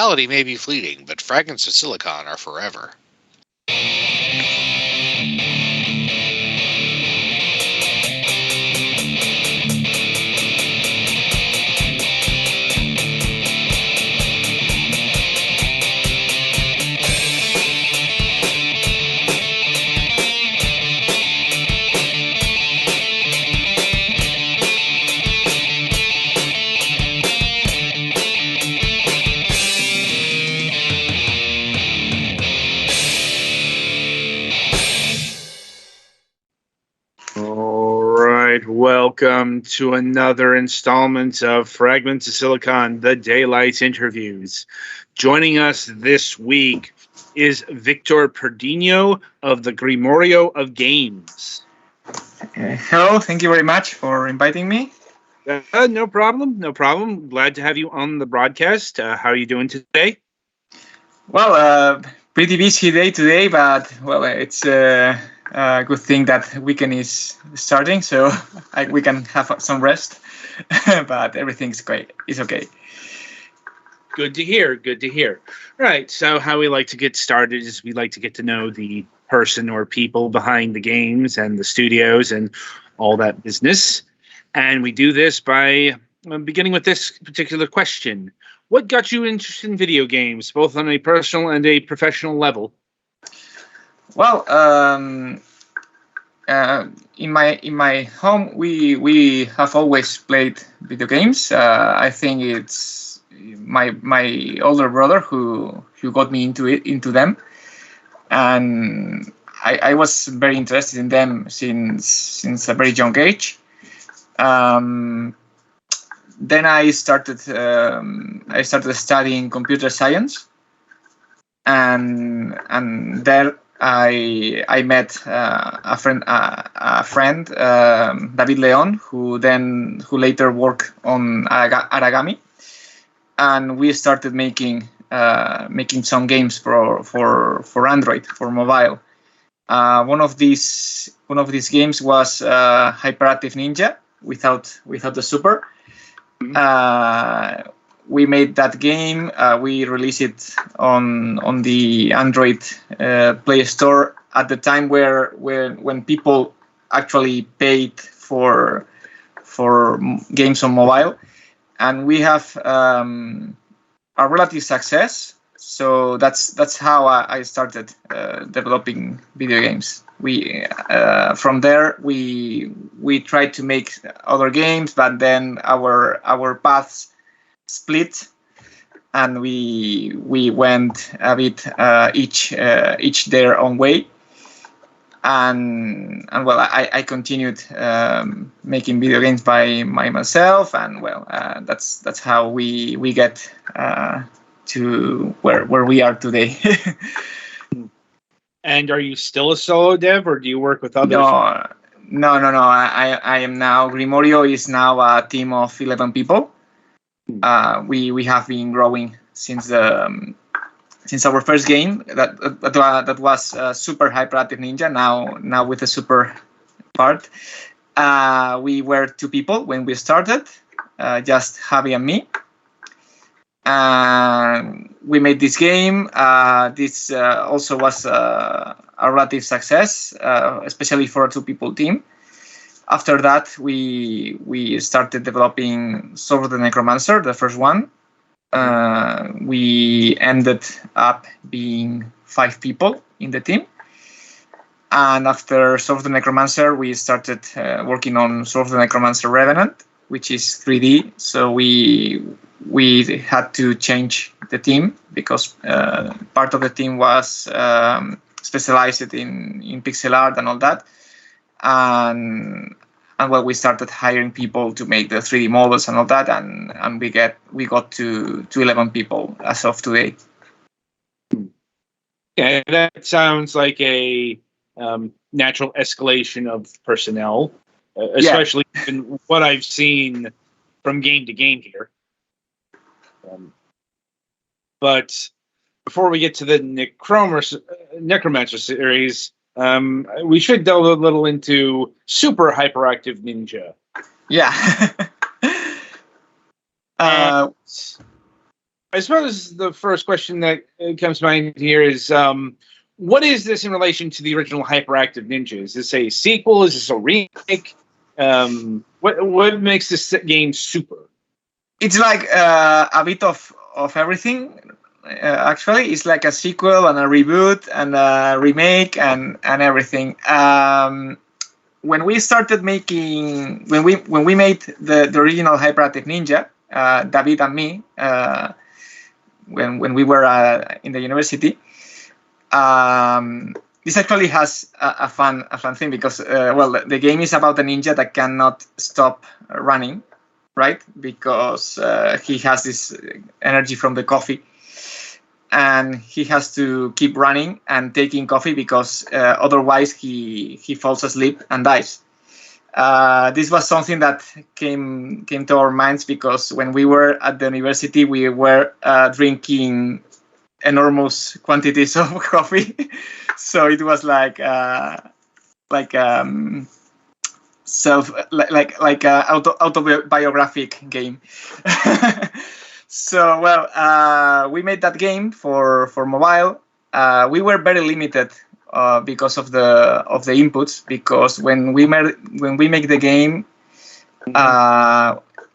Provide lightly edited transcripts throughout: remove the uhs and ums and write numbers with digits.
Immortality may be fleeting, but fragments of silicon are forever. Welcome to another installment of Fragments of Silicon, the Daylight Interviews. Joining us this week is Víctor Pedreño of the Grimorio of Games. Hello, thank you very much for inviting me. No problem. Glad to have you on the broadcast. How are you doing today? Well, pretty busy day today, but well, it's a good thing that weekend is starting, so we can have some rest. But everything's great. It's okay. Good to hear. Right. So how we like to get started is we like to get to know the person or people behind the games and the studios and all that business. And we do this by beginning with this particular question. What got you interested in video games, both on a personal and a professional level? Well, in my home, we have always played video games. I think it's my older brother who got me into them, and I was very interested in them since a very young age. Then I started studying computer science, and there I met a friend David Leon, who later worked on Aragami, and we started making some games for Android, for mobile. One of these games was Hyperactive Ninja without the super. We made that game. We released it on the Android Play Store at the time when people actually paid for games on mobile, and we have a relative success. So that's how I started developing video games. From there we tried to make other games, but then our paths split, and we went a bit each their own way. And well, I continued making video games by myself, and well, that's how we get to where we are today. And are you still a solo dev, or do you work with others? No. I am now. Grimorio is now a team of 11 people. We have been growing since our first game that was Super Hyperactive Ninja. Now with the super part, we were 2 people when we started, just Javi and me. We made this game. This also was a relative success, especially for a 2-people team. After that, we started developing Sword of the Necromancer, the first one. We ended up being 5 people in the team. And after Sword of the Necromancer, we started working on Sword of the Necromancer Revenant, which is 3D. So we had to change the team because part of the team was specialized in pixel art and all that. And well, we started hiring people to make the 3D models and all that, and we got to 11 people as of today. Yeah, that sounds like a natural escalation of personnel, especially in what I've seen from game to game here. But before we get to the Necromancer series, we should delve a little into Super Hyperactive Ninja. Yeah. I suppose the first question that comes to mind here is, what is this in relation to the original Hyperactive Ninja? Is this a sequel? Is this a remake? What makes this game super? It's like a bit of everything. Actually, it's like a sequel and a reboot and a remake and everything. When we started making, when we made the original Hyperactive Ninja, David and me, when we were in the university, this actually has a fun thing because the game is about a ninja that cannot stop running, right? Because he has this energy from the coffee, and he has to keep running and taking coffee because otherwise he falls asleep and dies. This was something that came to our minds because when we were at the university, we were drinking enormous quantities of coffee, so it was like autobiographic game. So we made that game for mobile. We were very limited because of the inputs, because when we make the game,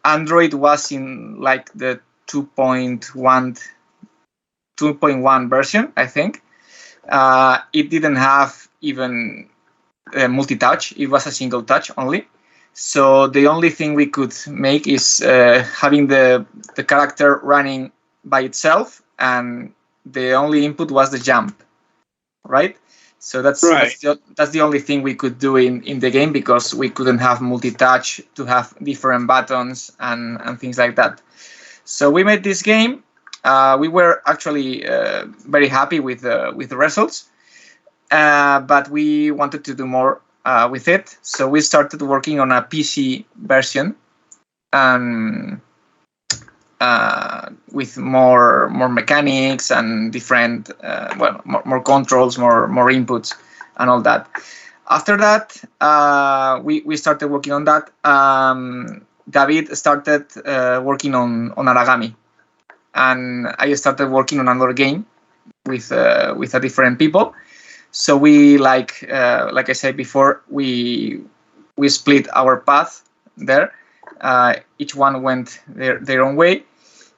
Android was in like the 2.1 version, I think. It didn't have even multi-touch. It was a single touch only. So the only thing we could make is having the character running by itself, and the only input was the jump, right? So that's the only thing we could do in the game, because we couldn't have multi-touch to have different buttons and things like that. So we made this game. We were actually very happy with the results, but we wanted to do more with it. So we started working on a PC version, with more mechanics and different, more controls, more inputs, and all that. After that, we started working on that. David started working on Aragami, and I started working on another game with a different people. So we like I said before, we split our path there. Each one went their own way.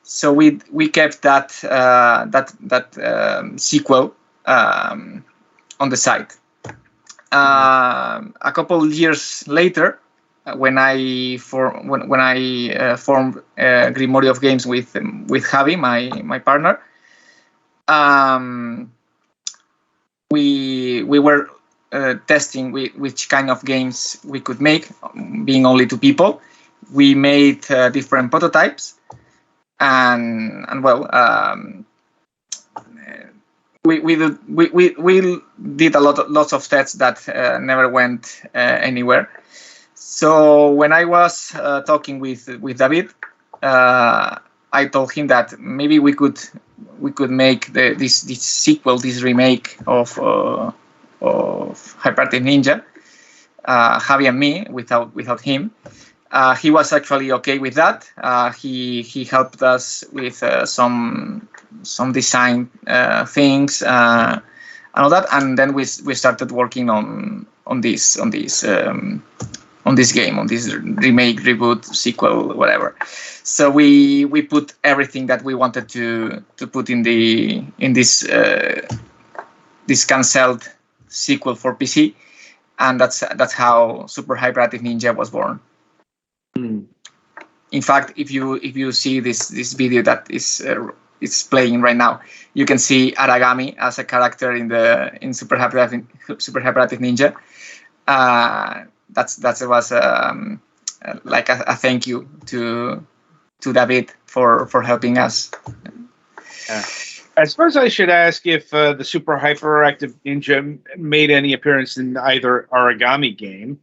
So we kept that sequel on the side. A couple years later, when I formed Grimorio of Games with Javi, my partner, we were testing which kind of games we could make, being only two people. We made different prototypes, and we did lots of tests that never went anywhere. So when I was talking with David, I told him that maybe we could make this sequel, this remake of Hyperactive Ninja, Javi and me, without him. He was actually okay with that. He helped us with some design things and all that, and then we started working on this game, on this remake, reboot, sequel, whatever. So we put everything that we wanted to put in this cancelled sequel for PC, and that's how Super Hyperactive Ninja was born. In fact, if you see this video that is playing right now, you can see Aragami as a character in Super Hyperactive Ninja. That was like a thank you to David for helping us. Yeah. I suppose I should ask if the Super Hyperactive Ninja made any appearance in either Aragami game.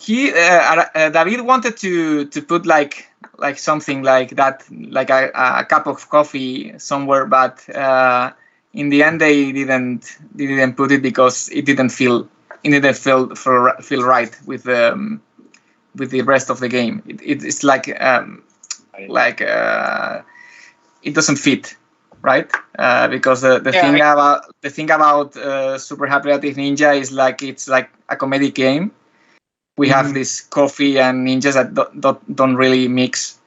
David wanted to put like something like that, like a cup of coffee somewhere, but in the end they didn't put it because it didn't feel right with the rest of the game. It's like it doesn't fit, right? Because the thing about Super Hyperactive Ninja is like it's like a comedy game. We have this coffee and ninjas that don't really mix,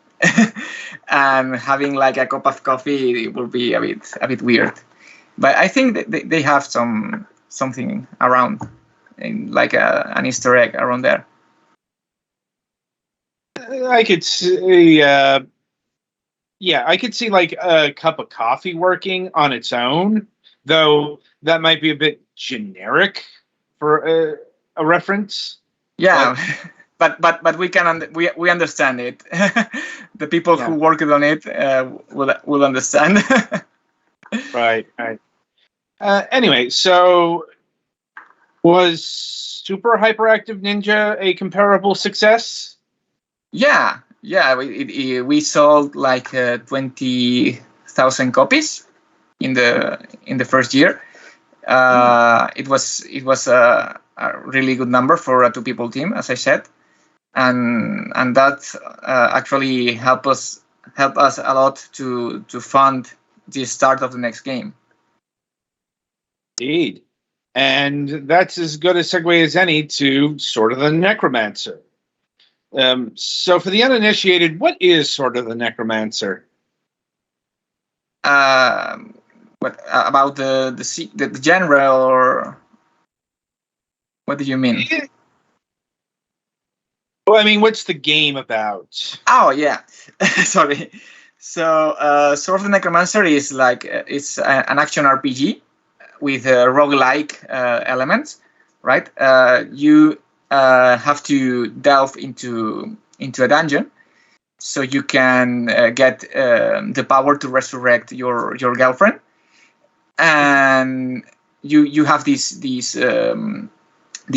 and having like a cup of coffee, it will be a bit weird. But I think that they have something around, like an Easter egg around there. I could see, I could see like a cup of coffee working on its own, though that might be a bit generic for a reference. Yeah, but we understand it. The people who worked on it will understand. Right. Anyway, so was Super Hyperactive Ninja a comparable success? Yeah. We sold like 20,000 copies in the first year. It was a really good number for a 2-people team, as I said, and that actually helped us a lot to fund the start of the next game. Indeed. And that's as good a segue as any to Sword of the Necromancer. So for the uninitiated, what is Sword of the Necromancer? What about the genre, or what do you mean? Well, I mean, what's the game about? Oh yeah, sorry. So Sword of the Necromancer is like it's an action RPG with roguelike elements, right? You have to delve into a dungeon, so you can get the power to resurrect your girlfriend, and you have this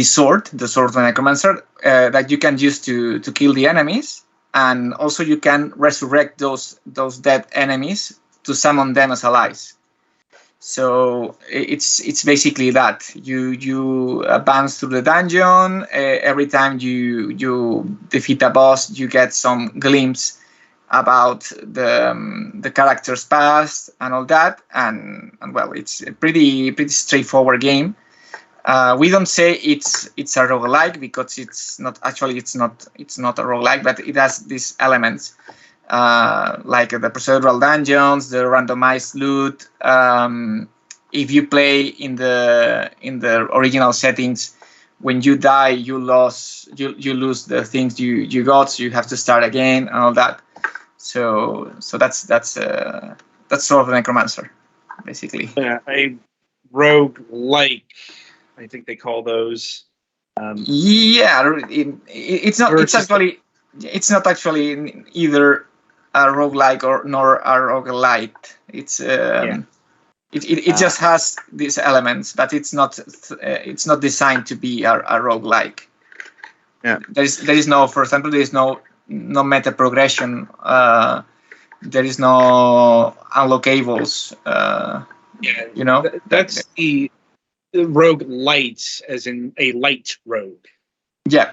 sword, the Sword of the Necromancer, that you can use to kill the enemies, and also you can resurrect those dead enemies to summon them as allies. So it's basically that you advance through the dungeon. Every time you defeat a boss, you get some glimpse about the character's past and all that, and well, it's a pretty straightforward game. We don't say it's a roguelike because it's not a roguelike, but it has these elements like the procedural dungeons, the randomized loot. If you play in the original settings, when you die, you lose the things you got, so you have to start again and all that. So that's Sword of the Necromancer, basically. A rogue-like, I think they call those. It's not actually either a roguelike nor a roguelite. It's it just has these elements, but it's not designed to be a roguelike. Yeah. There is no, for example, there is no meta progression. There is no unlockables. You know, that's the rogue lights, as in a light rogue. Yeah.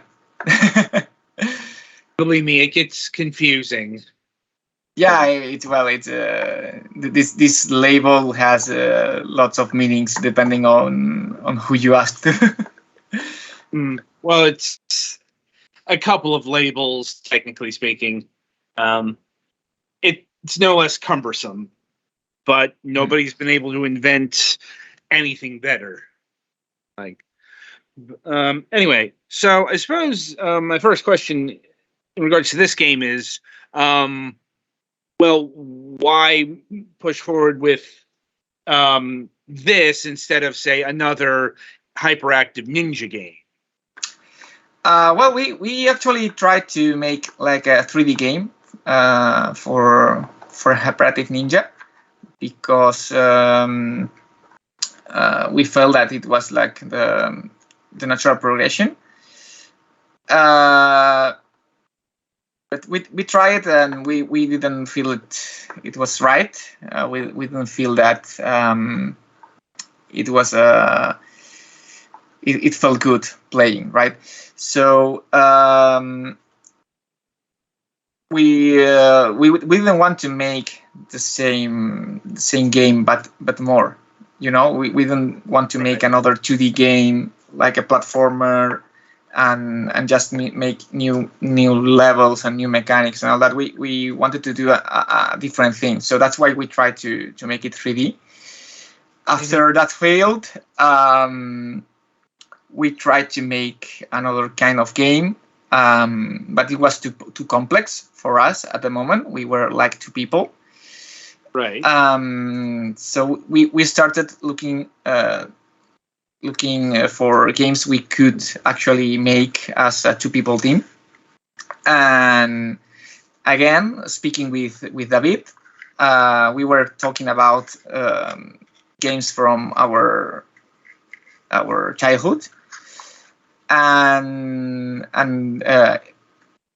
Believe me, it gets confusing. Yeah, this label has lots of meanings depending on who you ask. Well, it's a couple of labels, technically speaking. It's no less cumbersome, but nobody's been able to invent anything better. Anyway, so I suppose my first question in regards to this game is, well, why push forward with this instead of, say, another hyperactive ninja game? Well, we actually tried to make like a 3D game for Hyperactive Ninja, because we felt that it was like the natural progression. But we tried, and we didn't feel it was right. We didn't feel that it was it felt good playing, right? So we didn't want to make the same game, but more. We don't want to make another 2D game like a platformer and just make new levels and new mechanics and all that. We wanted to do a different thing, so that's why we tried to make it 3D. After that failed, we tried to make another kind of game, but it was too complex for us at the moment. We were like 2 people. Right. So we started looking for games we could actually make as a 2-people team. And again, speaking with David, we were talking about games from our childhood, and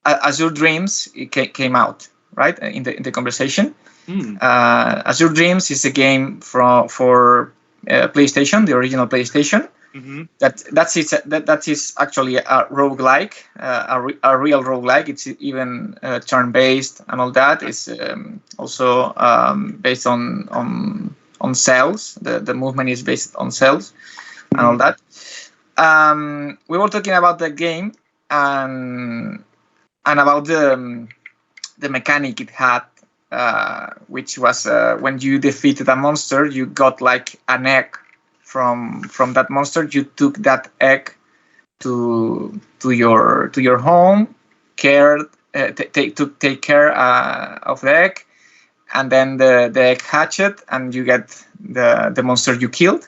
Azure Dreams came out, right, in the conversation. Azure Dreams is a game for PlayStation, the original PlayStation. Mm-hmm. That is actually a roguelike, a real roguelike. It's even turn-based and all that. It's also based on cells. The movement is based on cells and all that. We were talking about the game and about the mechanic it had, which was when you defeated a monster, you got like an egg from that monster. You took that egg to your home, take care of the egg, and then the egg hatched, and you get the monster you killed,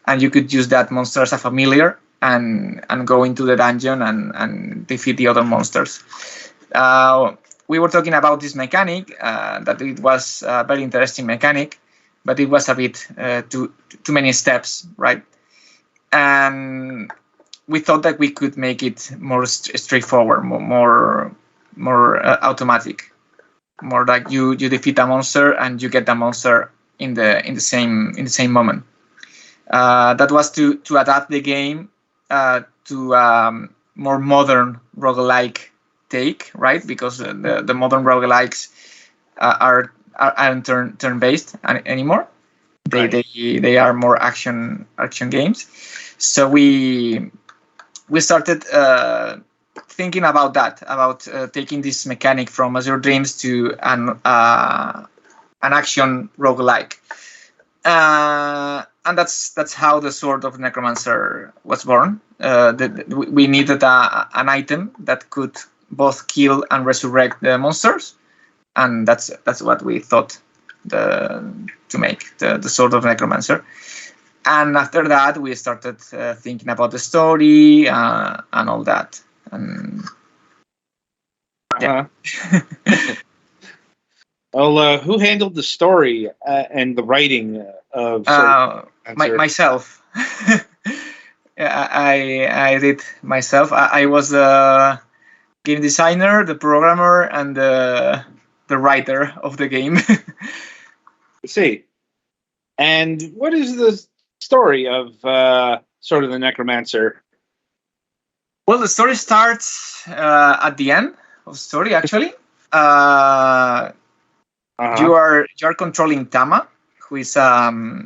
and you could use that monster as a familiar and go into the dungeon and defeat the other monsters. We were talking about this mechanic, that it was a very interesting mechanic, but it was a bit too many steps, right? And we thought that we could make it more straightforward, more automatic, more like you defeat a monster and you get the monster in the same moment. That was to adapt the game to more modern roguelike take, right? Because the modern roguelikes aren't turn-based anymore. They are more action games. So we started thinking about that, about taking this mechanic from Azure Dreams to an action roguelike. And that's how the Sword of Necromancer was born. We needed an item that could both kill and resurrect the monsters, and that's what we thought to make the Sword of Necromancer. And after that, we started thinking about the story and all that. And yeah. Well, who handled the story and the writing of myself? I did myself. I was the game designer, the programmer, and the writer of the game. Let's see. And what is the story of Sword of the Necromancer? Well, the story starts at the end of the story, actually. You are controlling Tama, who is a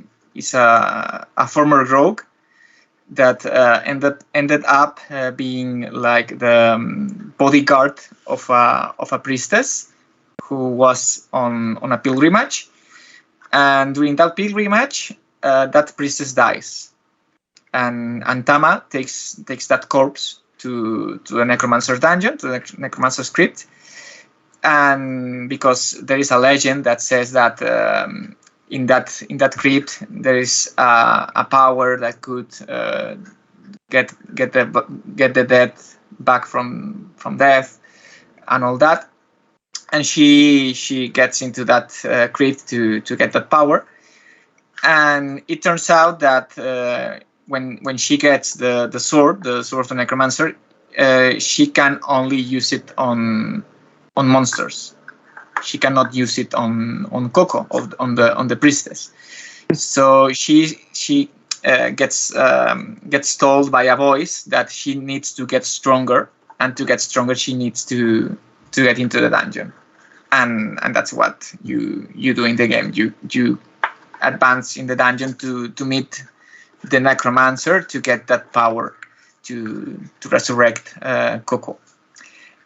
former rogue that ended up being like the bodyguard of a priestess who was on a pilgrimage, and during that pilgrimage, that priestess dies, and Tama takes that corpse to the necromancer's dungeon, to the necromancer's crypt. And because there is a legend that says that in that crypt there is a power that could get the dead back from death and all that, and she gets into that crypt to get that power. And it turns out that when she gets the sword of the necromancer, she can only use it on monsters. She cannot use it on Coco, on the priestess. So she gets told by a voice that she needs to get stronger, and to get stronger she needs to get into the dungeon. and that's what you do in the game. You advance in the dungeon to meet the necromancer to get that power to resurrect Coco.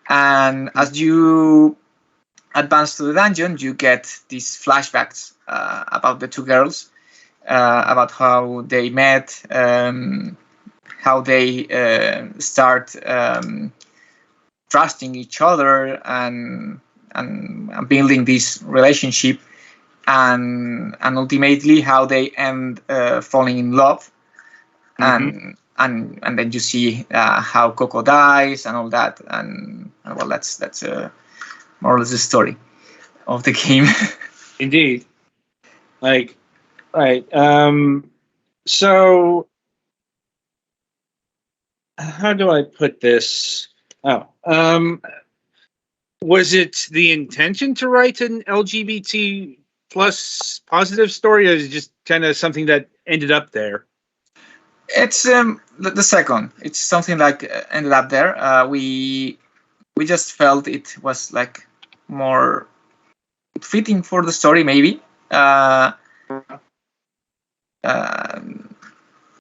And as you advance to the dungeon, you get these flashbacks about the two girls, about how they met, how they start trusting each other and building this relationship, and ultimately how they end falling in love, and then you see how Coco dies and all that, and well, that's more or less the story of the game. Indeed. Like, right. So, how do I put this? Was it the intention to write an LGBT plus positive story, or is it just kind of something that ended up there? It's the second. It's something like ended up there. We just felt it was like more fitting for the story, maybe,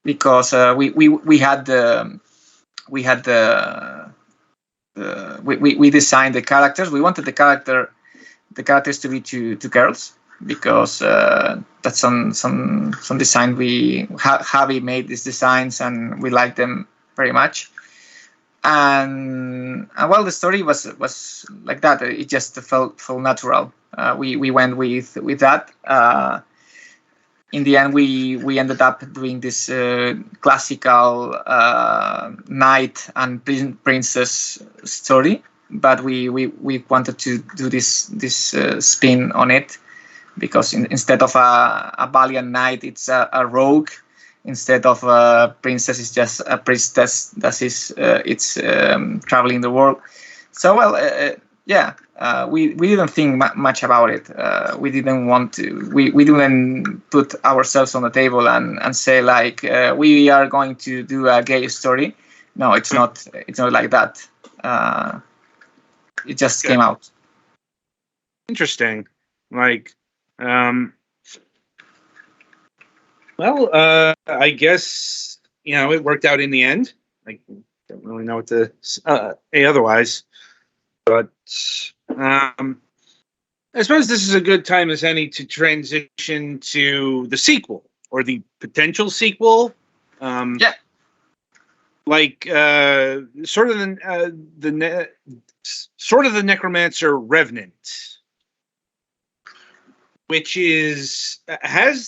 because we designed the characters. We wanted the characters to be two girls, because that's some design we Javi made these designs, and we like them very much. And well, the story was like that. It just felt natural. We went with that. In the end, we ended up doing this classical knight and princess story, but we wanted to do this spin on it, because instead of a valiant knight, it's a rogue. Instead of a princess, it's just a priestess that is traveling the world. So well, we didn't think much about it. We didn't want to. We didn't put ourselves on the table and say like we are going to do a gay story. No, it's not. It's not like that. It just came out. Interesting. Like, well, I guess it worked out in the end. I don't really know what to say otherwise, but I suppose this is a good time as any to transition to the sequel, or the potential sequel. Like sort of the Necromancer Revenant, which has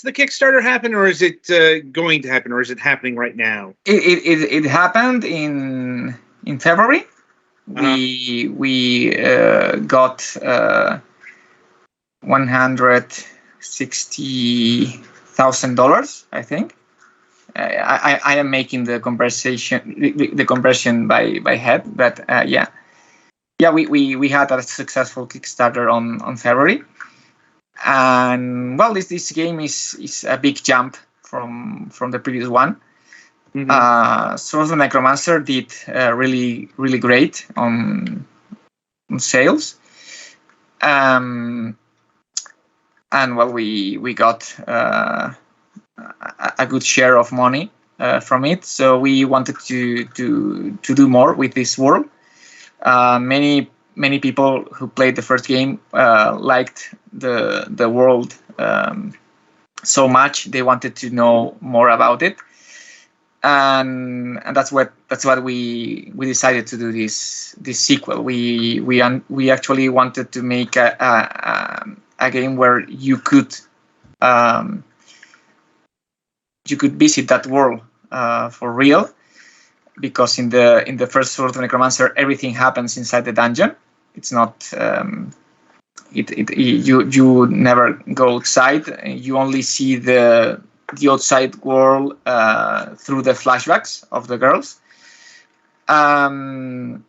the Kickstarter happened, or is it going to happen, or is it happening right now? It happened in February. We got $160,000, I think. I am making the conversion by head, but we had a successful Kickstarter on February. And well, this game is a big jump from the previous one. Sword of the Necromancer did really great on sales, and well, we got a good share of money from it. So we wanted to do more with this world. Many people who played the first game liked the world so much. They wanted to know more about it, and that's what we decided to do this sequel. We actually wanted to make a game where you could visit that world for real, because in the first Sword of the Necromancer, everything happens inside the dungeon. It's not you never go outside. You only see the outside world through the flashbacks of the girls. And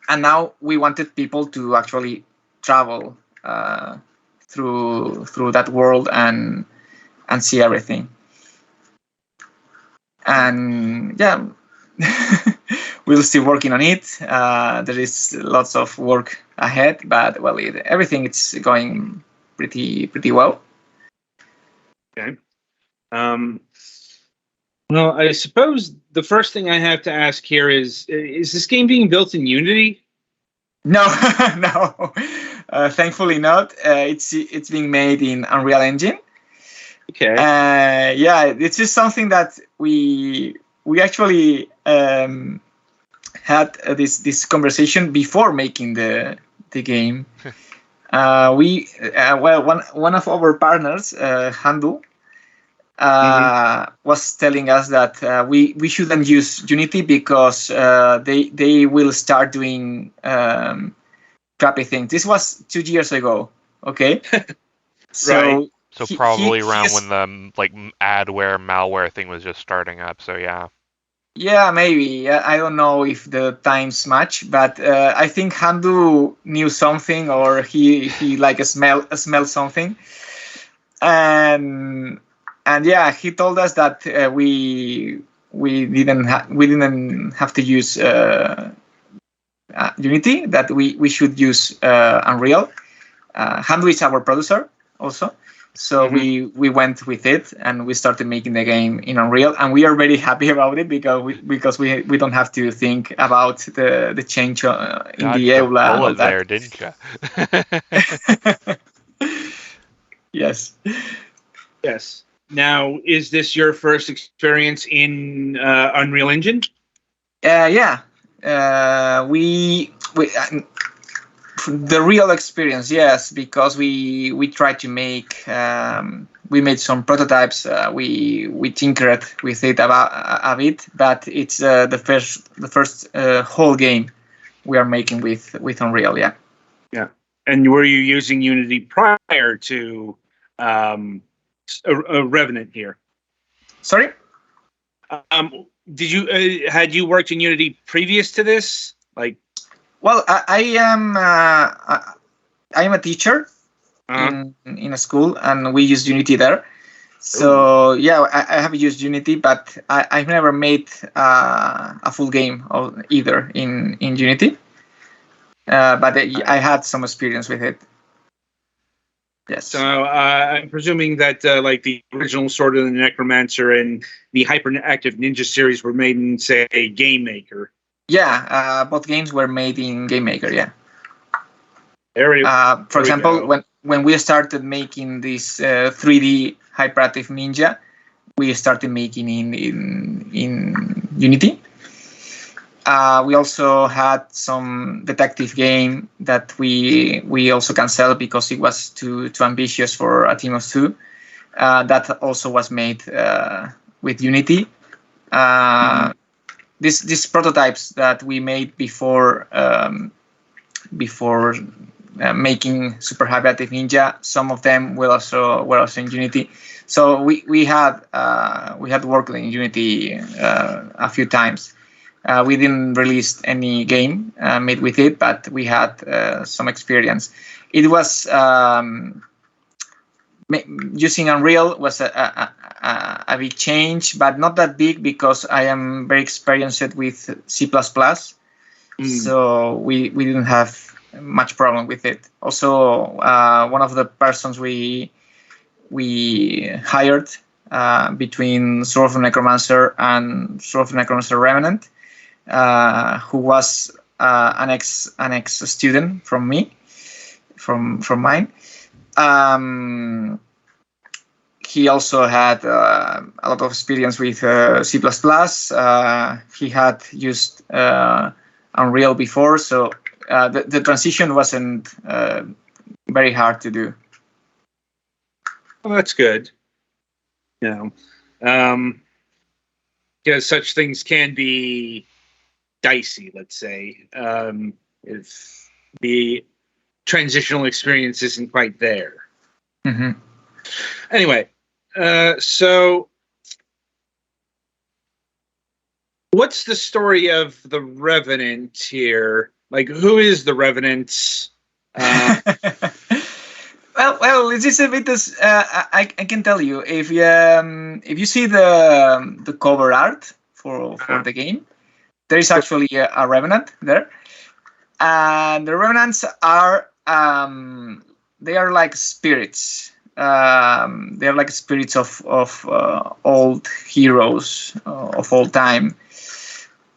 now we wanted people to actually travel through that world and see everything. And we're still working on it. There is lots of work ahead, but well, everything is going pretty well. Okay. Well, I suppose the first thing I have to ask here is this game being built in Unity? No, no, thankfully not. It's being made in Unreal Engine. Okay. Yeah, it's just something that we actually had this conversation before making the game. One of our partners, Handel, was telling us that we shouldn't use Unity because they will start doing crappy things. This was 2 years ago. Okay. Right. So probably around when the adware malware thing was just starting up. So yeah. Yeah, maybe. I don't know if the times match, but I think Handu knew something, or he like smelled something, and yeah, he told us that we didn't have to use Unity, that we should use Unreal. Handu is our producer also. So we went with it, and we started making the game in Unreal, and we are very happy about it because we don't have to think about the change in the EULA and all that. There, didn't you? Yes. Yes. Now, is this your first experience in Unreal Engine? Yeah. We the real experience, yes, because we tried to make we made some prototypes. We tinkered with it a bit, but it's the first whole game we are making with Unreal. Yeah. Yeah. And were you using Unity prior to a Revenant here? Sorry. Did you had you worked in Unity previous to this? Well, I am a teacher in a school, and we use Unity there. So yeah, I have used Unity, but I've never made a full game either in Unity. But I had some experience with it. Yes. So I'm presuming that the original Sword of the Necromancer and the Hyperactive Ninja series were made in, say, Game Maker. Yeah, both games were made in Game Maker. Yeah. For example, when we started making this 3D Hyperactive Ninja, we started making in Unity. We also had some detective game that we also canceled because it was too ambitious for a team of 2. That also was made with Unity. These prototypes that we made before making Super Hyperactive Ninja, some of them were also in Unity. So we had worked in Unity a few times. We didn't release any game made with it, but we had some experience. It was using Unreal was a big change, but not that big because I am very experienced with C++. So we didn't have much problem with it. Also, one of the persons we hired between Sword of the Necromancer and Sword of the Necromancer Revenant, who was an ex student from mine. He also had a lot of experience with C++. He had used Unreal before, so the transition wasn't very hard to do. Well, that's good. Because such things can be dicey, let's say, if the transitional experience isn't quite there. Anyway, so what's the story of the Revenant here? Who is the Revenant? Well, it's just a bit. I can tell you, if you see the cover art for the game, there is actually a revenant there, and the revenants are they are like spirits. They are like spirits of old heroes of all time,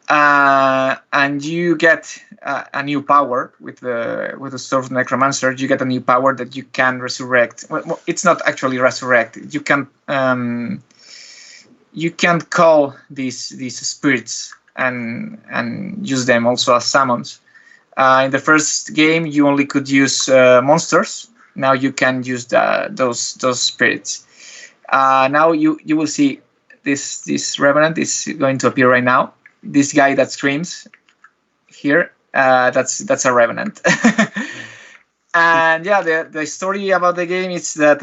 and you get a new power with the Sword of Necromancer. You get a new power that you can resurrect. Well, it's not actually resurrect. You can call these spirits and use them also as summons. In the first game, you only could use monsters. Now you can use those spirits. Now you will see this revenant is going to appear right now. This guy that screams here, that's a revenant. And yeah, the story about the game is that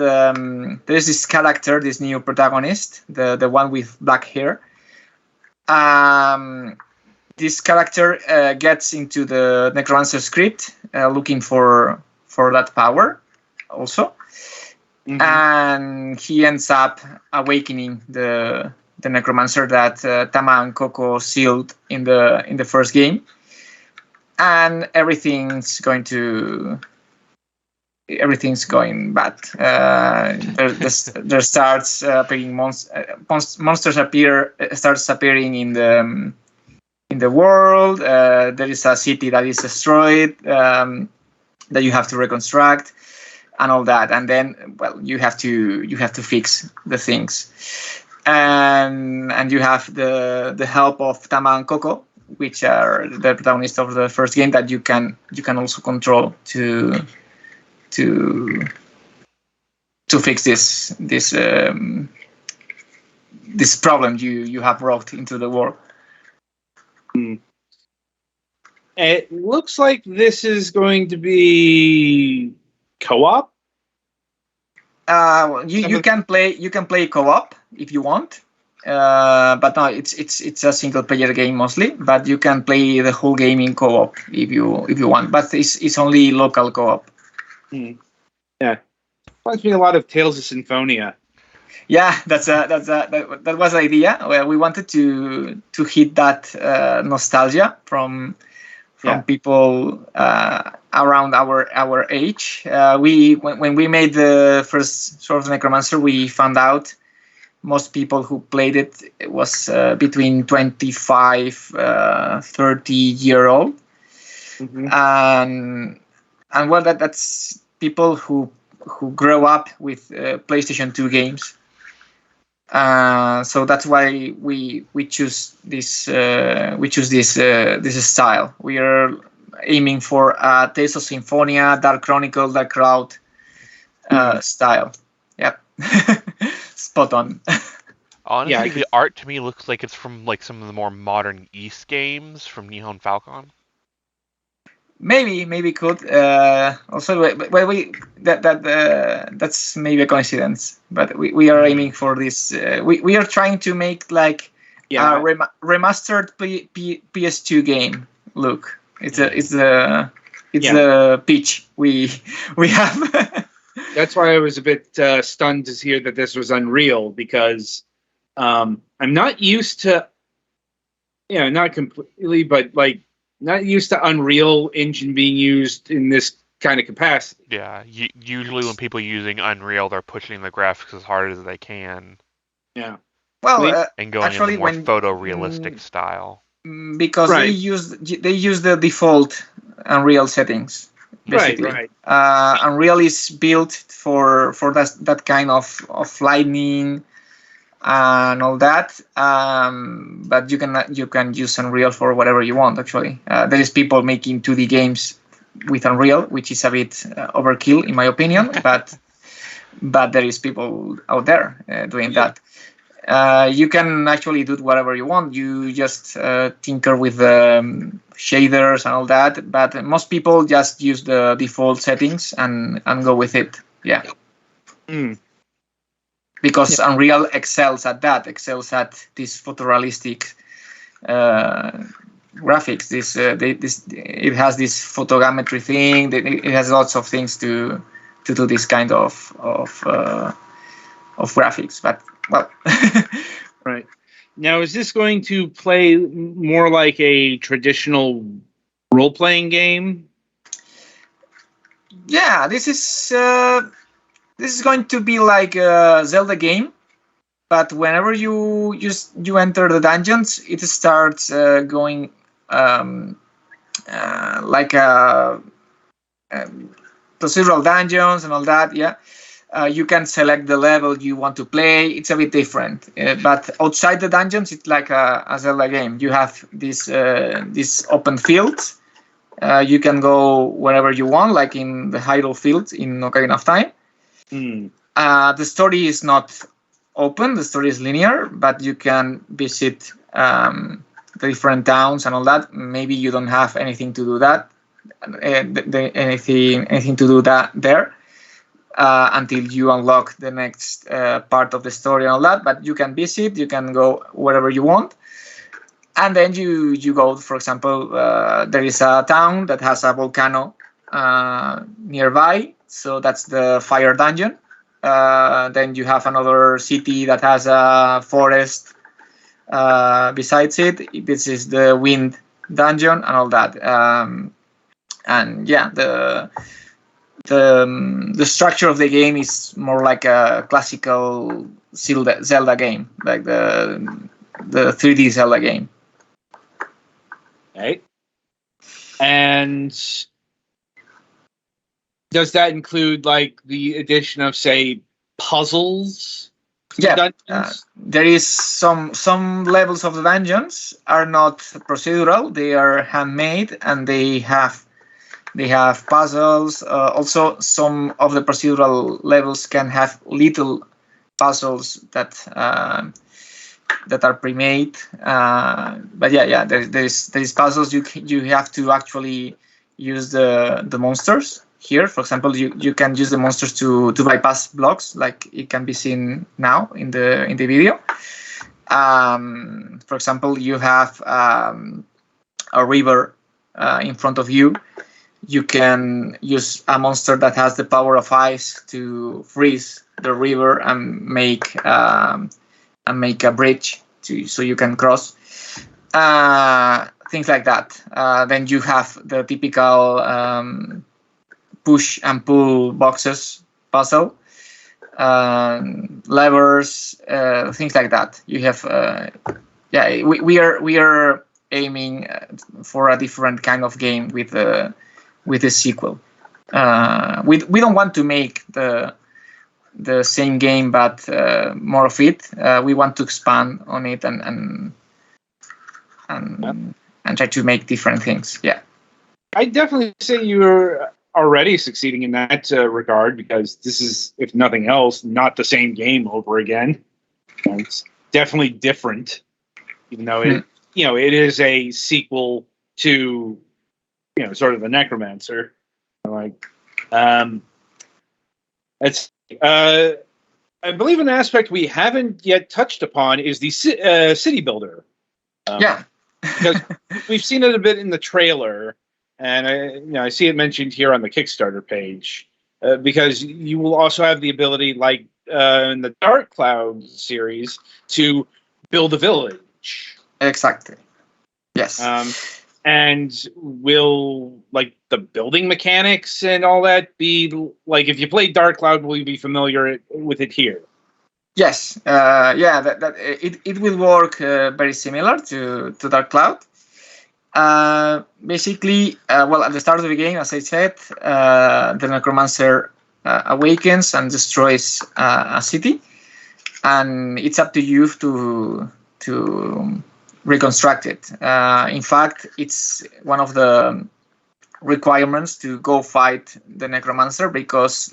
there's this character, this new protagonist, the one with black hair. This character gets into the Necromancer script, looking for that power also. Mm-hmm. And he ends up awakening the Necromancer that Tama and Coco sealed in the first game. And everything's going bad. There starts appearing monsters starts appearing in the world. There is a city that is destroyed that you have to reconstruct and all that. And then, well, you have to fix the things. And you have the help of Tama and Coco, which are the protagonists of the first game that you can also control to fix this problem you have brought into the world. It looks like this is going to be co-op. You can play co-op if you want, but no, it's a single player game mostly. But you can play the whole game in co-op if you want. But it's only local co-op. Yeah, reminds me a lot of Tales of Symphonia. Yeah, that was the idea. Well, we wanted to hit that nostalgia from people around our age. When we made the first Sword of Necromancer, we found out most people who played it was between 25, 30-year-old, and well, that's people who grow up with PlayStation 2 games. So that's why we choose this style. We are aiming for Tales of Symphonia, Dark Chronicle, Dark Cloud style. Yep. Spot on. Honestly, the art to me looks like it's from like some of the more modern East games from Nihon Falcon. Maybe could also. Well, that's maybe a coincidence, but we are aiming for this. We are trying to make like a remastered PS2 game look. It's the pitch we have. That's why I was a bit stunned to hear that this was Unreal, because I'm not used to, not completely, but like not used to Unreal Engine being used in this kind of capacity. Yeah, usually when people are using Unreal, they're pushing the graphics as hard as they can. Yeah. Well, and going in the more photorealistic style. Because they use the default Unreal settings. Basically. Right. Unreal is built for that kind of lightning and all that. But you can use Unreal for whatever you want. Actually, there is people making 2D games with Unreal, which is a bit overkill in my opinion. But there is people out there doing that. You can actually do whatever you want. You just tinker with shaders and all that, but most people just use the default settings and go with it. Yeah. Because Unreal excels at that. Excels at this photorealistic graphics. It has this photogrammetry thing. It has lots of things to do this kind of graphics. But well, right. Now, is this going to play more like a traditional role-playing game? Yeah, this is going to be like a Zelda game, but whenever you enter the dungeons, it starts going like a procedural dungeons and all that. Yeah, you can select the level you want to play. It's a bit different, but outside the dungeons, it's like a Zelda game. You have this open fields. You can go wherever you want, like in the Hyrule Field in Ocarina of Time. The story is not open. The story is linear, but you can visit the different towns and all that. Maybe you don't have anything to do that, anything to do that there until you unlock the next part of the story and all that. But you can visit. You can go wherever you want. And then you go, for example, there is a town that has a volcano nearby, so that's the fire dungeon. Then you have another city that has a forest besides it. This is the wind dungeon and all that. And yeah, the structure of the game is more like a classical Zelda game, like the 3D Zelda game. Right. And does that include like the addition of, say, puzzles? Yeah, there is some levels of the dungeons are not procedural; they are handmade, and they have puzzles. Also, some of the procedural levels can have little puzzles that are pre-made. But yeah, there's puzzles. You have to actually use the monsters. Here, for example, you can use the monsters to bypass blocks, like it can be seen now in the video. For example, you have a river in front of you. You can use a monster that has the power of ice to freeze the river and make a bridge so you can cross. Things like that. Then you have the typical push and pull boxes puzzle, levers, things like that. You have we are aiming for a different kind of game with the sequel. We don't want to make the same game, but more of it. We want to expand on it and try to make different things. Yeah, I definitely say you're already succeeding in that regard, because this is, if nothing else, not the same game over again. It's definitely different, even though it is a sequel to sort of the Necromancer. Like, it's I believe an aspect we haven't yet touched upon is the city builder. Because we've seen it a bit in the trailer. And I see it mentioned here on the Kickstarter page, because you will also have the ability, like in the Dark Cloud series, to build a village. Exactly. Yes. And will, like, the building mechanics and all that be like, if you play Dark Cloud, will you be familiar with it here? Yes. It will work very similar to Dark Cloud. Basically, at the start of the game, as I said, the Necromancer awakens and destroys a city, and it's up to you to reconstruct it. In fact, it's one of the requirements to go fight the Necromancer, because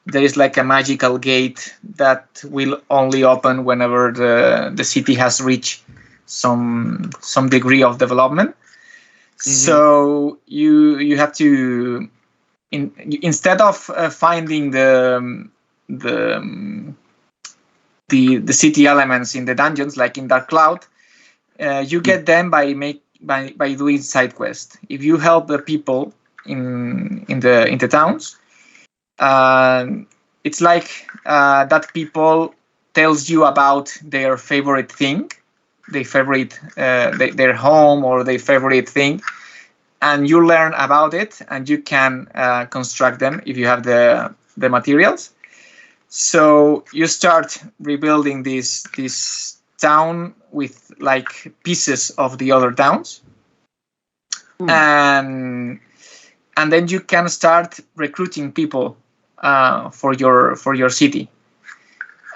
there is like a magical gate that will only open whenever the city has reached some degree of development. Mm-hmm. So you have to instead of finding the city elements in the dungeons like in Dark Cloud, you get them by doing side quests. If you help the people in the towns, it's like that people tells you about their favorite thing, their favorite their home or their favorite thing, and you learn about it, and you can construct them if you have the materials. So you start rebuilding this town with like pieces of the other towns, and then you can start recruiting people for your city.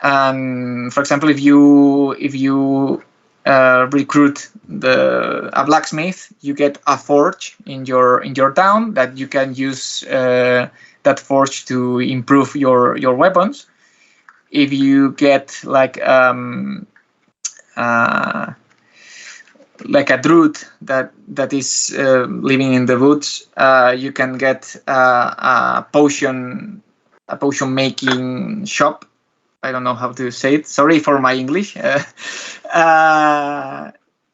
And for example, if you recruit a blacksmith, you get a forge in your town that you can use that forge to improve your weapons. If you get like a druid that is living in the woods, you can get a potion making shop. I don't know how to say it. Sorry for my English.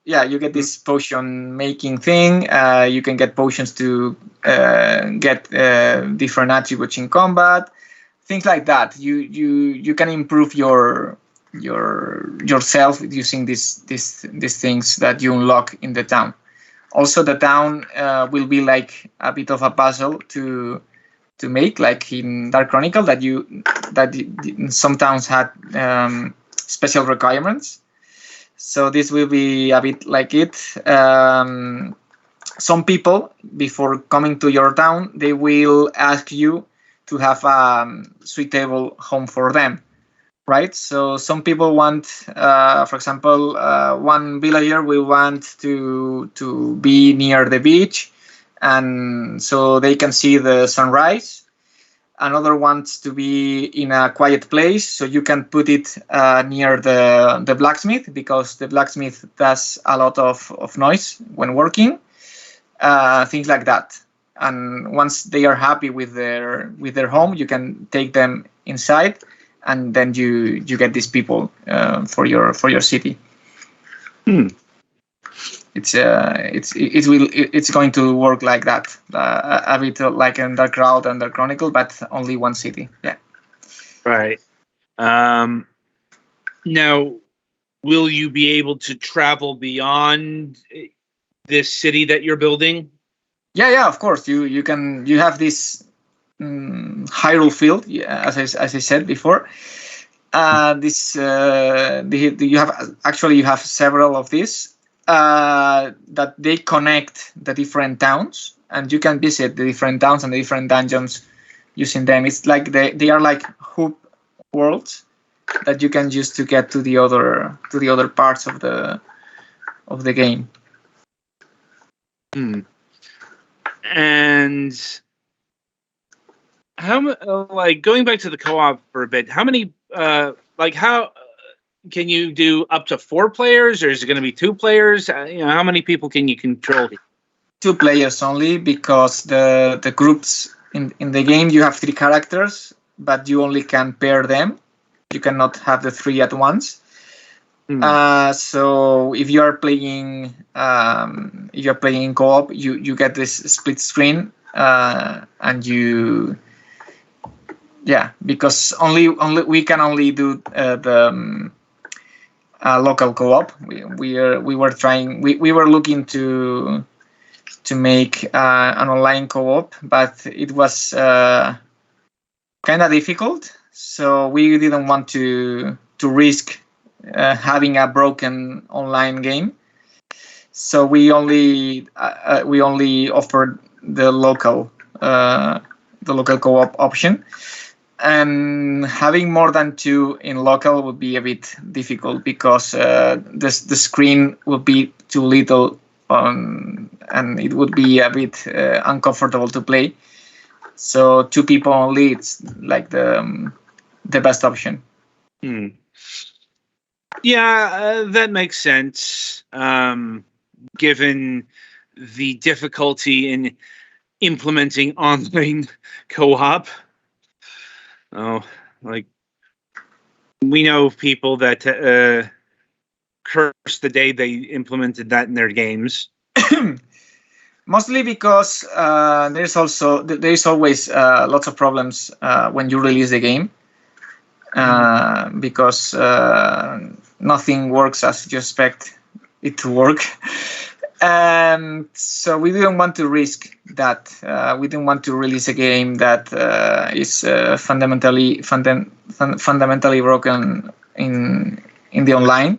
You get this potion making thing. You can get potions to get different attributes in combat, things like that. You can improve yourself using these things that you unlock in the town. Also, the town will be like a bit of a puzzle to make, like in Dark Chronicle, that some towns had special requirements. So this will be a bit like it. Some people, before coming to your town, they will ask you to have a suitable home for them, right? So some people want, for example, one villager will want to be near the beach, and so they can see the sunrise. Another wants to be in a quiet place, so you can put it near the blacksmith, because the blacksmith does a lot of noise when working, things like that. And once they are happy with their home, you can take them inside, and then you get these people for your city. It's going to work like that, a bit like in Dark Cloud and Dark Chronicle, but only one city. Yeah. Right. Now, will you be able to travel beyond this city that you're building? Yeah, of course. You can. You have this Hyrule field, as I said before. You have several of these. That they connect the different towns, and you can visit the different towns and the different dungeons using them. It's like they are like hoop worlds that you can use to get to the other parts of the game. And how going back to the co-op for a bit? How many can you do up to 4 players, or is it going to be 2 players? How many people can you control? 2 players only, because the groups in the game, you have 3 characters, but you only can pair them. You cannot have the 3 at once. So if you are playing co-op, you get this split screen, and because we can only do the local co-op. We were looking to make an online co-op, but it was kind of difficult. So we didn't want to risk having a broken online game. So we only offered the local co-op option. And having more than 2 in local would be a bit difficult, because the screen would be too little, and it would be a bit uncomfortable to play. So 2 people only, it's like the best option. Yeah, that makes sense. Given the difficulty in implementing online co-op. We know people that curse the day they implemented that in their games. Mostly because there's always lots of problems when you release the game. because nothing works as you expect it to work. And so we didn't want to risk that. We didn't want to release a game that is fundamentally broken in the online,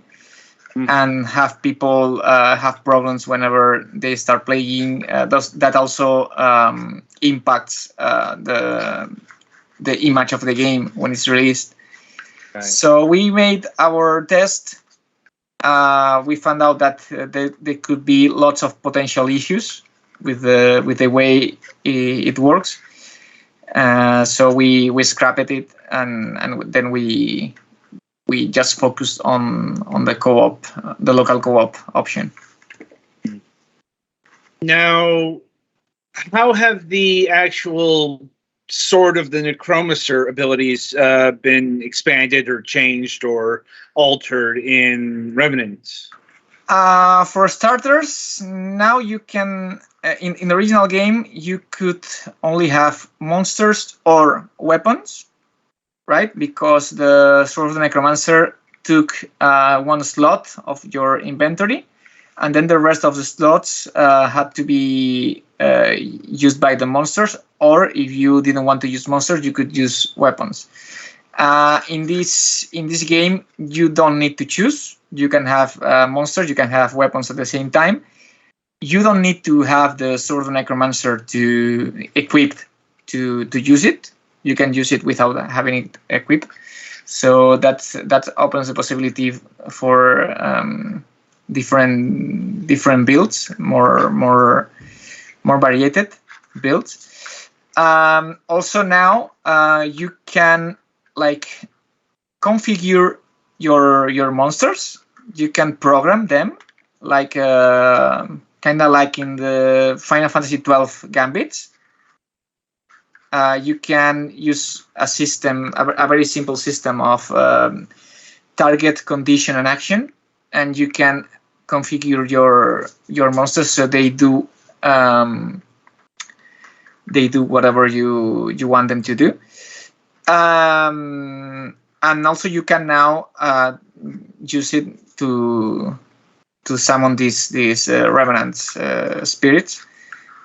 and have people have problems whenever they start playing. That also impacts the image of the game when it's released. Right. So we made our test. We found out that there could be lots of potential issues with the way it works. So we scrapped it, and then we just focused on the co-op, the local co-op option. Now, how have the actual Sword of the Necromancer abilities been expanded or changed or altered in Revenants? For starters, now you can, in the original game, you could only have monsters or weapons, right? Because the Sword of the Necromancer took one slot of your inventory, and then the rest of the slots had to be used by the monsters, or if you didn't want to use monsters, you could use weapons. In this game, you don't need to choose. You can have monsters, you can have weapons at the same time. You don't need to have the Sword of the Necromancer to equipped to use it. You can use it without having it equipped. So that opens the possibility for different builds, more varied builds. Also now you can configure your monsters. You can program them kind of like in the Final Fantasy XII Gambits. You can use a system, a very simple system of target, condition, and action, and you can configure your monsters so they do whatever you want them to do. And also you can now use it to summon these revenant spirits.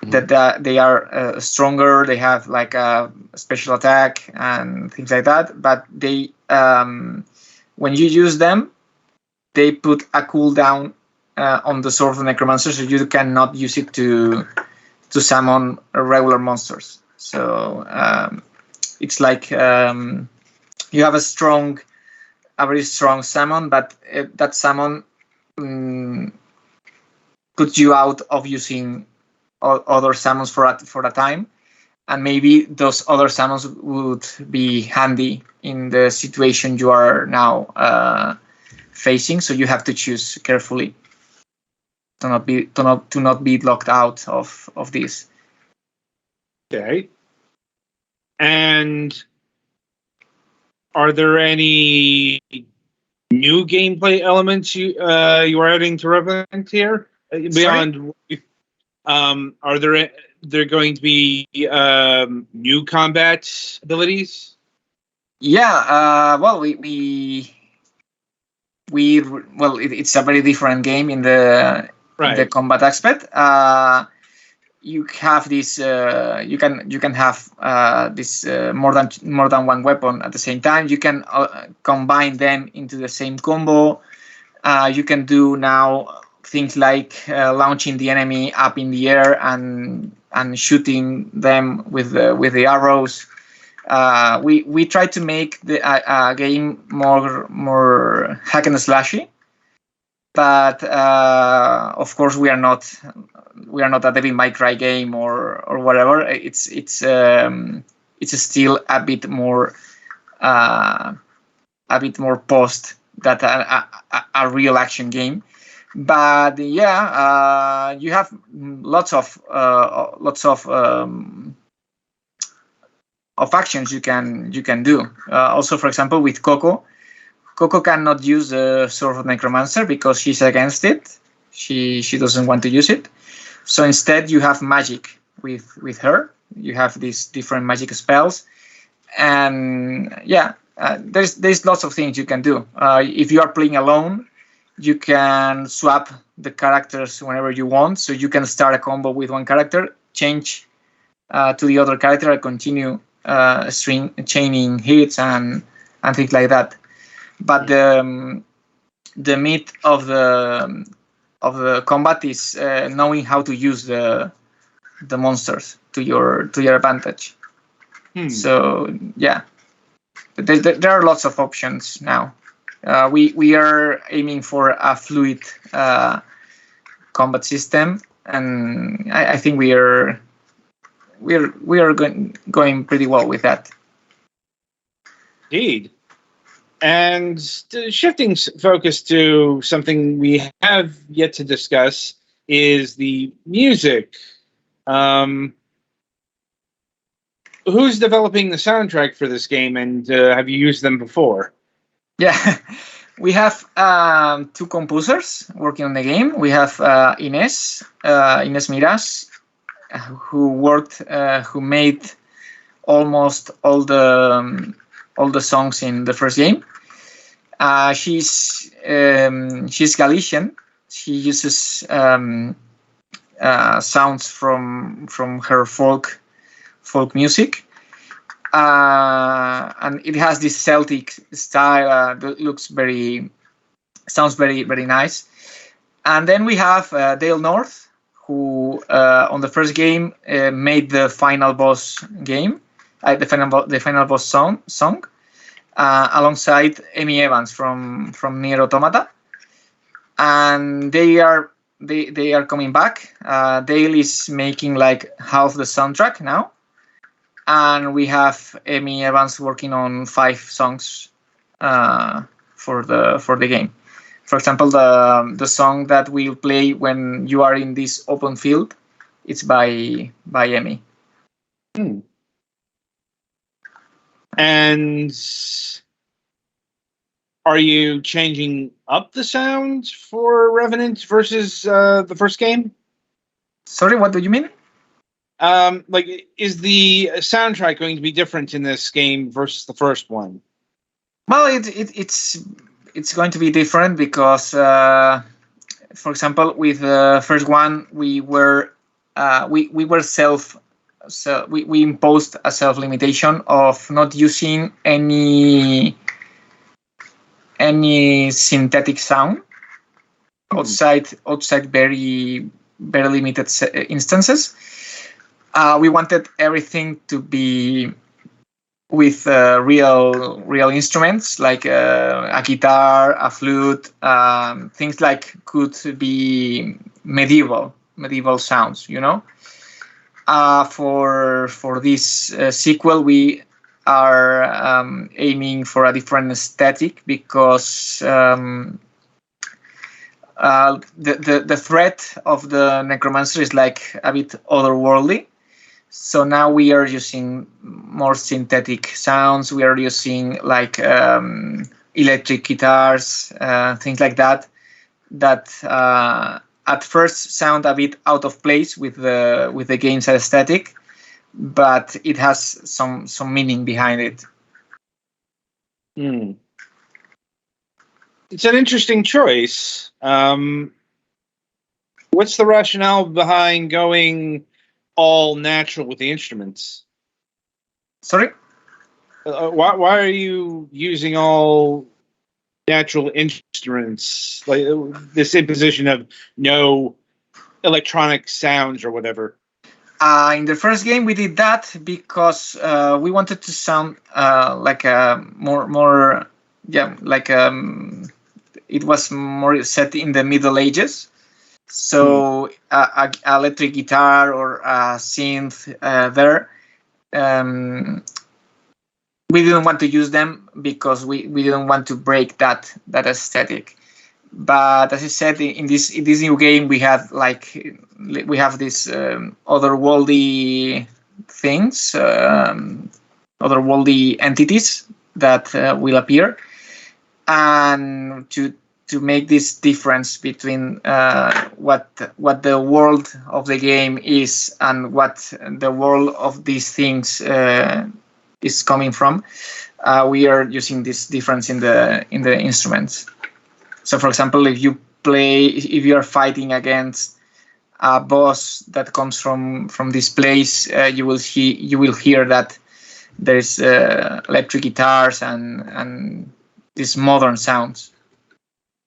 That they are stronger. They have like a special attack and things like that. But they, when you use them, they put a cooldown on the Sword of the Necromancer, so you cannot use it to summon regular monsters. So it's like you have a very strong summon, but that summon puts you out of using other summons for a time, and maybe those other summons would be handy in the situation you are now facing. So you have to choose carefully to not be locked out of this. Okay. And are there any new gameplay elements you are adding to Revenant here beyond? Are there going to be new combat abilities? Yeah. Well, it's a very different game in the combat aspect. You have this. You can have this more than one weapon at the same time. You can combine them into the same combo. You can do now things like launching the enemy up in the air and shooting them with the arrows. We try to make the game more hack and slashy, but of course we are not a Devil May Cry game or whatever. It's still a bit more post that a real action game. But yeah, you have lots of actions you can do. Also, for example, with Coco cannot use the Sword of Necromancer because she's against it. She doesn't want to use it. So instead, you have magic with her. You have these different magic spells, and yeah, there's lots of things you can do. If you are playing alone, you can swap the characters whenever you want. So you can start a combo with one character, change to the other character, and continue chaining hits and things like that. But the meat of the combat is knowing how to use the monsters to your advantage. So yeah, there are lots of options now. We are aiming for a fluid combat system, and I think we are going pretty well with that. Indeed. And shifting focus to something we have yet to discuss is the music. Who's developing the soundtrack for this game, and have you used them before? Yeah, we have two composers working on the game. We have Ines Miras, who made almost all the songs in the first game. She's Galician. She uses sounds from her folk music, and it has this Celtic style that sounds very very nice. And then we have Dale North, who on the first game made the final boss game, the final boss song, alongside Amy Evans from Nier Automata, and they are coming back. Dale is making like half the soundtrack now, and we have Amy Evans working on 5 songs for the game. For example, the song that we'll play when you are in this open field, it's by Amy. And are you changing up the sound for Revenant versus the first game? Sorry, what do you mean? Is the soundtrack going to be different in this game versus the first one? Well, it's going to be different because, for example, with the first one, we imposed a self-limitation of not using any synthetic sound outside very very limited instances. We wanted everything to be with real instruments like a guitar, a flute, things like could be medieval sounds, you know. For this sequel, we are aiming for a different aesthetic because the threat of the necromancer is like a bit otherworldly. So now we are using more synthetic sounds. We are using like electric guitars, things like that at first sound a bit out of place with the game's aesthetic, but it has some meaning behind it. It's an interesting choice. What's the rationale behind going all natural with the instruments? Sorry? Why are you using all natural instruments, like this imposition of no electronic sounds or whatever? In the first game, we did that because we wanted to sound like a more it was more set in the Middle Ages. So a electric guitar or a synth there. We didn't want to use them because we didn't want to break that aesthetic. But as I said, in this new game, we have this otherworldly things, otherworldly entities that will appear, and to make this difference between what the world of the game is and what the world of these things is coming from. We are using this difference in the instruments. So, for example, if you are fighting against a boss that comes from this place, you will hear that there's electric guitars and these modern sounds.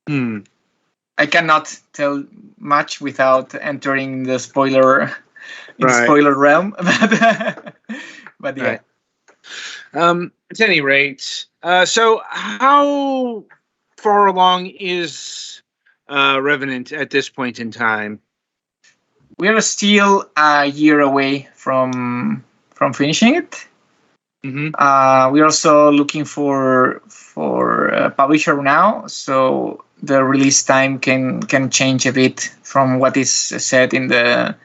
I cannot tell much without entering the spoiler realm, but yeah. At any rate, so how far along is Revenant at this point in time? We are still a year away from finishing it. Mm-hmm. We're also looking for a publisher now, so the release time can change a bit from what is said in the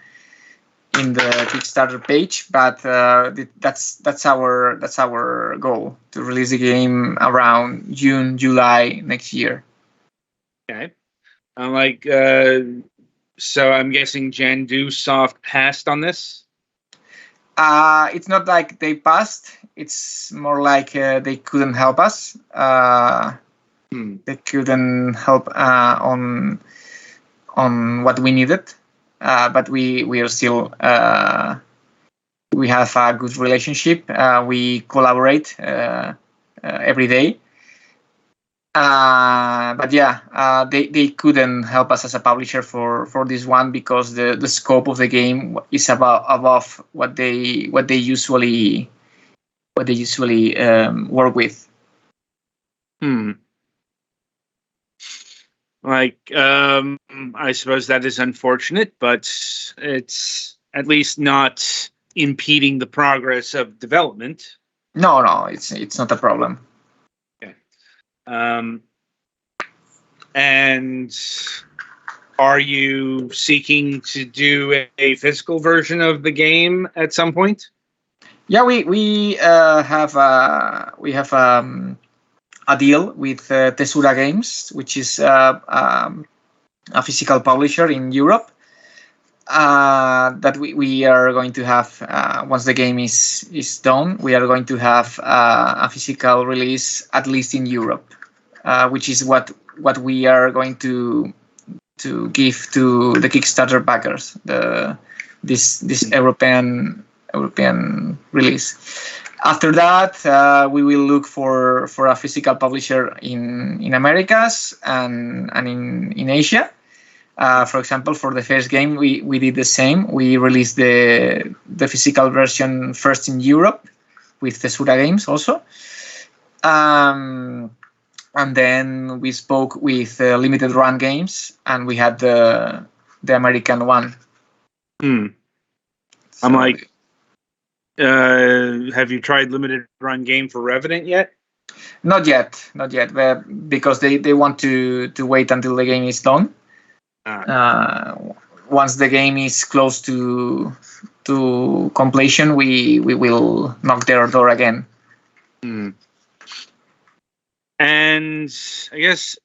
Kickstarter page, but that's our goal, to release the game around June, July next year. Okay. So I'm guessing Jandusoft passed on this? It's not like they passed. It's more like they couldn't help us. They couldn't help on what we needed. But we are still we have a good relationship. We collaborate every day. But yeah, they couldn't help us as a publisher for this one because the scope of the game is above what they usually work with. I suppose that is unfortunate, but it's at least not impeding the progress of development. No, it's not a problem. Okay. And are you seeking to do a physical version of the game at some point? Yeah, we have a deal with Tesura Games, which is a physical publisher in Europe. That we are going to have once the game is done. We are going to have a physical release, at least in Europe, which is what we are going to give to the Kickstarter backers. This European release. After that, we will look for a physical publisher in Americas and in Asia. For example, for the first game, we did the same. We released the physical version first in Europe with Tesura Games also. And then we spoke with Limited Run Games, and we had the American one. I'm like, have you tried Limited Run Game for Revenant yet? Not yet, because they want to wait until the game is done. Once the game is close to completion, we will knock their door again. And I guess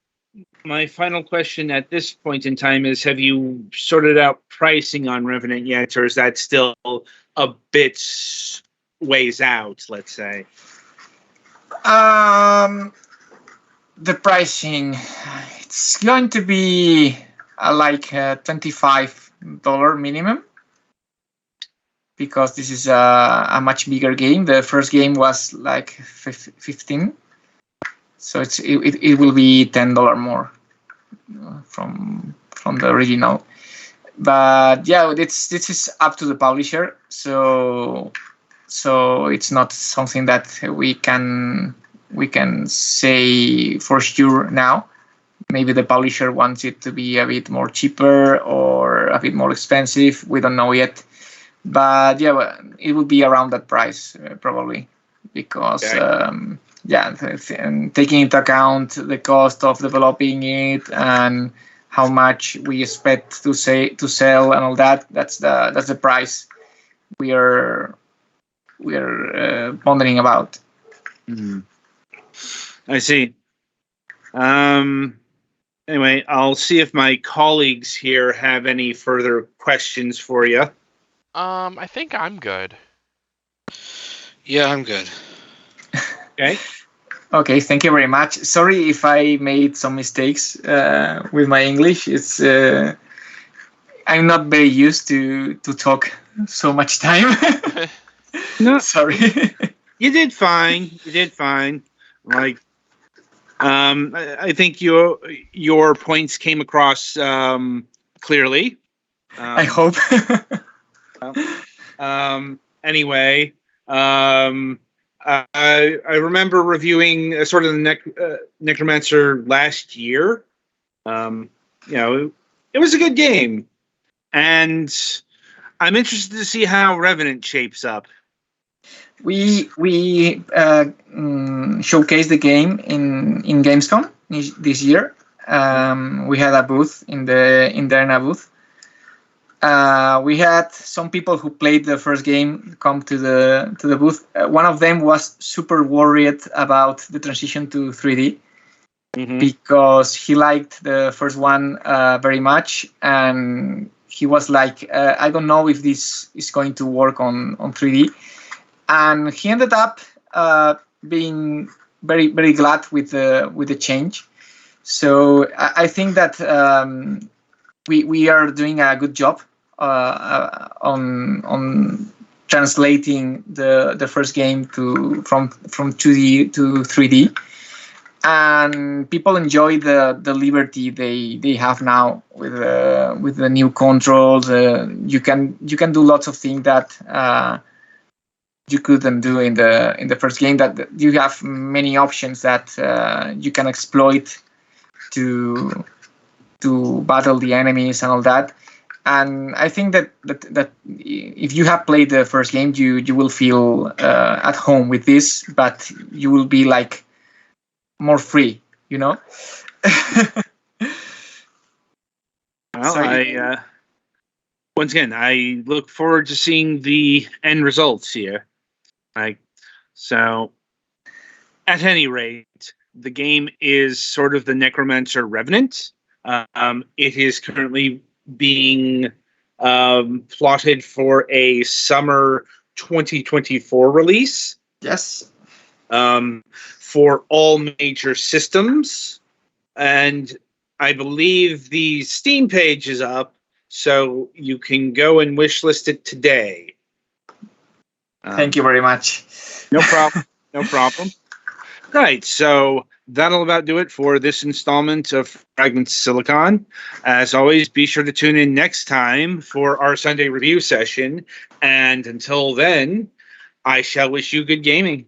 my final question at this point in time is, have you sorted out pricing on Revenant yet, or is that still a bit ways out, let's say? The pricing, it's going to be like $25 minimum, because this is a much bigger game. The first game was like 15, so it will be $10 more from the original. But yeah, this is up to the publisher, so it's not something that we can say for sure now. Maybe the publisher wants it to be a bit more cheaper or a bit more expensive. We don't know yet. But yeah, it will be around that price probably, because and taking into account the cost of developing it and how much we expect to sell and all that, that's the price we are pondering about. I see. Anyway, I'll see if my colleagues here have any further questions for you. I think I'm good. Yeah, I'm good. Okay. Okay, thank you very much. Sorry if I made some mistakes with my English. It's I'm not very used to talk so much time. No, Sorry. you did fine. You did fine. Like, I think your points came across clearly. I hope. Anyway, I remember reviewing sort of the Necromancer last year. It was a good game, and I'm interested to see how Revenant shapes up. We showcased the game in Gamescom this year. We had a booth in the Arena booth. We had some people who played the first game come to the booth. One of them was super worried about the transition to 3D because he liked the first one very much, and he was like, "I don't know if this is going to work on 3D." And he ended up being very, very glad with the change. So I think that we are doing a good job on translating the first game from 2D to 3D, and people enjoy the liberty they have now with the new controls. You can do lots of things that you couldn't do in the first game. That you have many options that you can exploit to battle the enemies and all that. And I think that if you have played the first game, you will feel at home with this, but you will be like more free, you know. Well, once again, I look forward to seeing the end results here. So, at any rate, the game is sort of the Necromancer Revenant. It is currently being plotted for a summer 2024 release. Yes. For all major systems, and I believe the Steam page is up, so you can go and wishlist it today. Thank you very much. No problem. No problem. Right, so that'll about do it for this installment of Fragments Silicon. As always, be sure to tune in next time for our Sunday review session. And until then, I shall wish you good gaming.